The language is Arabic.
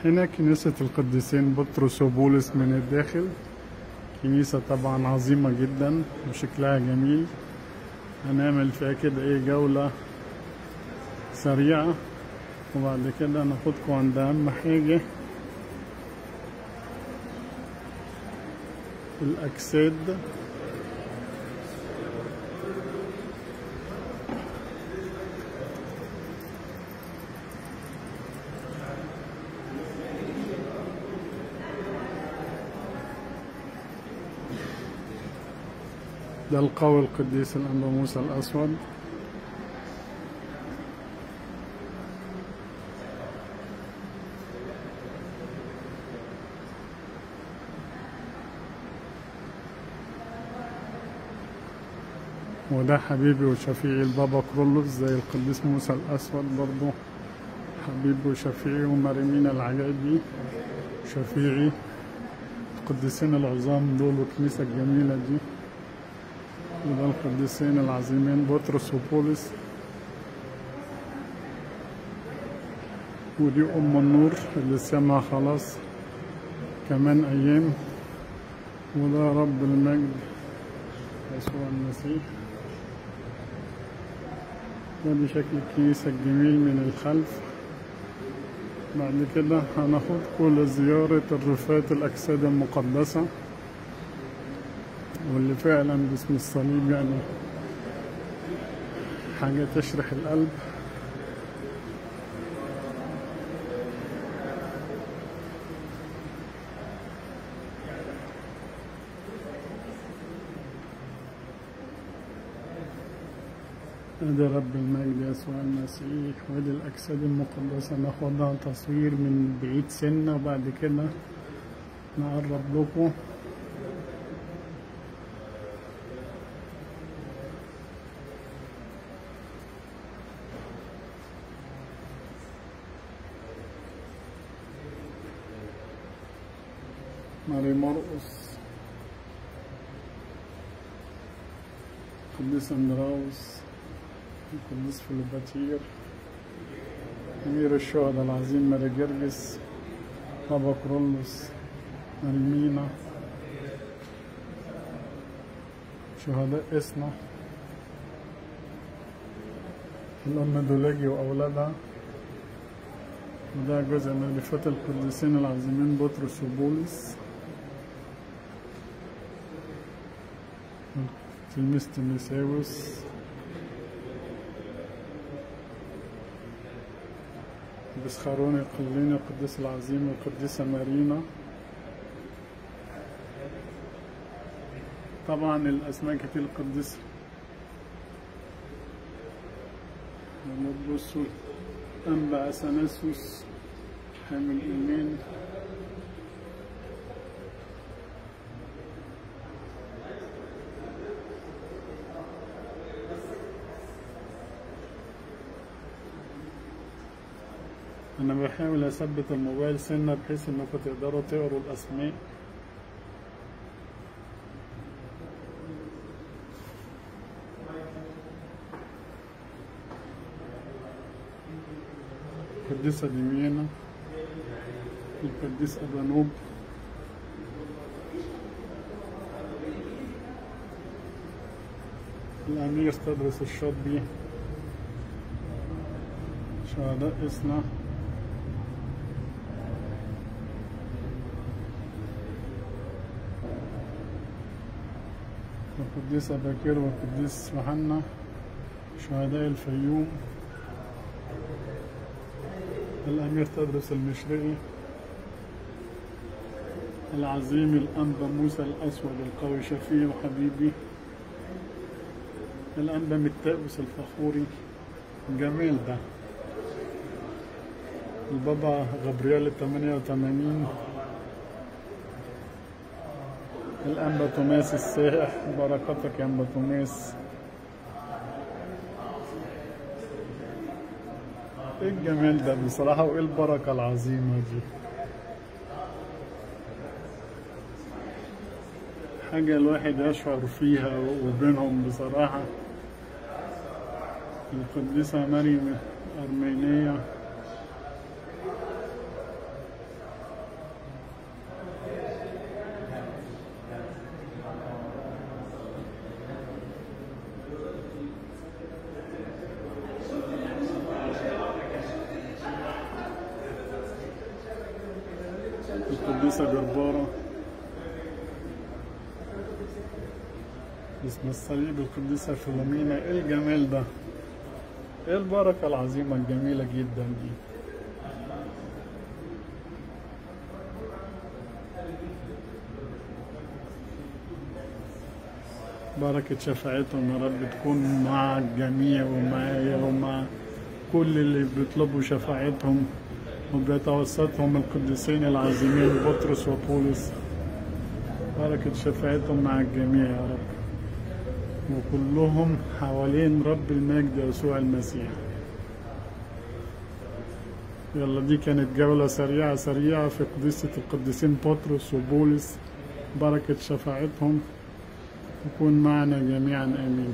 هنا كنيسة القديسين بطرس وبولس من الداخل. كنيسة طبعا عظيمة جدا وشكلها جميل. هنعمل فيها كده ايه جولة سريعة، وبعد كده ناخدكم عند أهم حاجة الأجساد. ده القوي القديس الأنبا موسى الأسود. وده حبيبي وشفيعي البابا كرولوس زي القديس موسى الأسود برضو حبيبي وشفيعي، ومريمينا العجائبي شفيعي. القديسين العظام دول والكنيسة الجميلة دي. وده القديسين العظيمين بطرس وبولس. ودي أم النور اللي سمع خلاص كمان أيام. وده رب المجد يسوع المسيح. ودي شكل الكنيسة الجميل من الخلف. بعد كده هناخدكم لزيارة الرفات الأجساد المقدسة، واللي فعلا باسم الصليب يعني حاجة تشرح القلب. ده رب المجد يسوع المسيح. ودي الأجساد المقدسة ناخدها تصوير من بعيد سنة، وبعد كده نقرب لكم. ماري مرقس، القديس اندراوس، القديس فيلباتير، أمير الشهداء العظيم ماري جرجس، بابا كرولوس، مريمينا، شهداء إسنا، الأم دولاجي وأولادها. وده جزء من رفات القديسين العظيمين بطرس وبولس. تلميذ تيموثاوس، بسخرون القليني القديس العظيم والقديسة مارينا. طبعا الأسماء كتير القديس بصوا أنبا أثناسوس حامل الإيمان. أنا بحاول أثبت الموبايل سنة بحيث إنكم تقدروا تقروا الأسماء. القديسة ديميانا، القديس أبانوب، الأمير تدرس الشاطبي، شهداء إسنا، القديس أباكير والقديس يوحنا، شهداء الفيوم، الأمير تدرس المشرقي، العظيم الأنبا موسى الأسود القوي شفيع وحبيبي، الأنبا متاوس الفخوري. جميل ده. البابا غبريال 88، الأنبا توماس السائح. بركاتك يا أنبا توماس. ايه الجمال ده بصراحة، وايه البركة العظيمة دي. حاجة الواحد يشعر فيها وبينهم بصراحة. القديسة مريم الأرمينية، القديسة جربارة باسم الصليب، القديسة فيلومينا. ايه الجمال ده، ايه البركة العظيمة الجميلة جدا دي. بركة شفاعتهم يا رب تكون مع الجميع ومعايا ومع كل اللي بيطلبوا شفاعتهم وبيتوسطهم القديسين العظيمين بطرس وبولس. بركة شفاعتهم مع الجميع يا رب، وكلهم حوالين رب المجد يسوع المسيح. يلا دي كانت جولة سريعة في قداسة القديسين بطرس وبولس. بركة شفاعتهم تكون معنا جميعا، آمين.